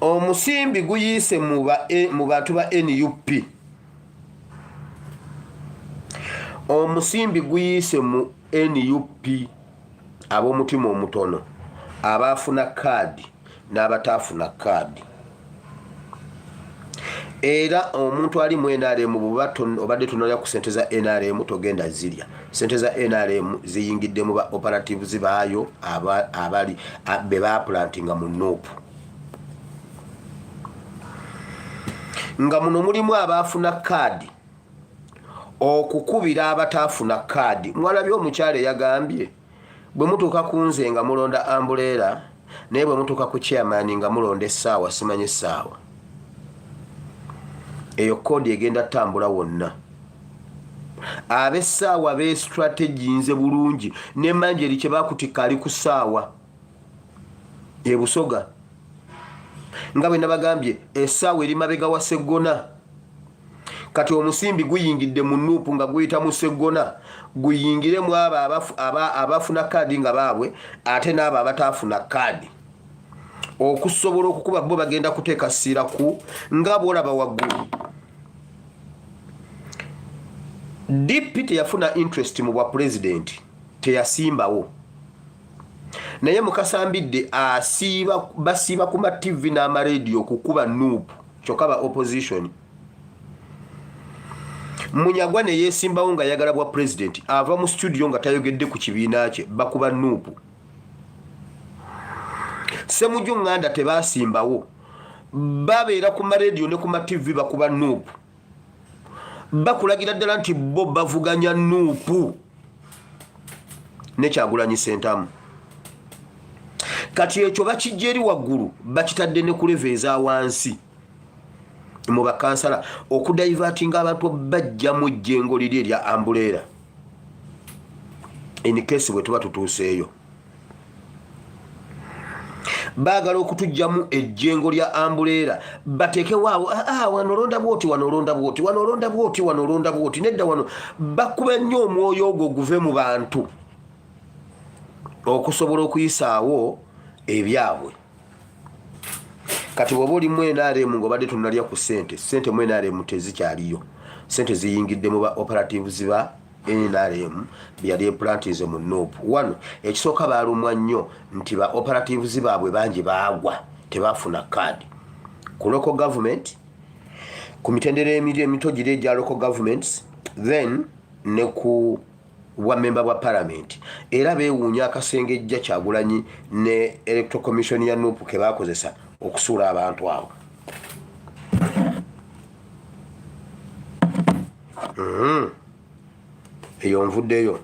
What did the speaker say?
Omusimbi guyise mu bantu ba NUP. Omusimbi guyise mu NUP ab'omutima omutono, abafuna kaadi n'abatafuna kaadi. Era omuntu ali mu NRM obadde tunalya ku sente za NRM togenda zirya. Sente za NRM ziyingidde mu ba operatives baayo abali be baplantinga mu NUP. Nga muno mulimu abafuna kaadi okukubira abatafuna kaadi. Mwalabye omukyale yagambye bwe mutuuka ku nze nga mulonda ambulera naye bwe mutuuka ku chairman nga mulonda essaawa simanyi essaawa. Eyo kodi egenda tambula wonna. Ab'essaawa be strategy nze bulungi ne manjeri kye bakutika ali ku ssaawa e Busoga. Nga bwe nabagambye essaawa eri mabega wa Sseggona. Kati omusimbi guyingidde mu NUP nga guyita mu Sseggona, guyingiremu abafuna kaadi nga baabwe ate n'abo abatafuna kaadi, okusobola okukuba bo bagenda kuteeka ssiira ku nga bw'olaba waggulu. DP teyafuna interest mu bwa president, teyasimbawo. Naye mukasambidde basiiba ku ma TV n'ama radio kukuba NUP kyokka ba opposition. Munyagwa ne yeesimbawo nga yagala bwa president ava mu studio nga tayogedde ku kibiina kye bakuba NUP. Semujju Nganda tebasimbawo, babeera ku ma radio ne ku ma TV bakuba NUP. Bakulagira ddala nti bo bavuganya NUP ne Kyagulanyi Ssentamu. Kati ekyo bakijja eri waggulu bakitadde ne ku level eza wansi mu bakansala okudaivatinga abantu bajja mu jjengo liri erya ambulera in case bwe tuba tutuuseeyo. Baagala okutujjamu ejjengo lya ambulera bateeke waawo wanolonda bwoti wanolonda bwoti wanolonda bwoti wanolonda bwoti nedda wano bakuba nnyo omwoyo ogwo guve mu bantu okusobola okuyisaawo ebyabwe. Kati bw'oba oli mu NRM ng'obadde tunalya ku sente mu NRM tezikyaliyo. Sente ziyingidde mu ba operatives ba NRM byali implantize mu NUP. Wano ekisooka baalumwa nnyo nti ba operatives baabwe bangi baagwa tebafuna kaadi. Ku local government, ku mitendera emito giri egya local governments, then ne ku wa member wa parliament. Era beewuunya akasengejja Kyagulanyi ne electoral commission ya NUP ke baakozesa okusuula abantu abo. Eyo nvuddeyo.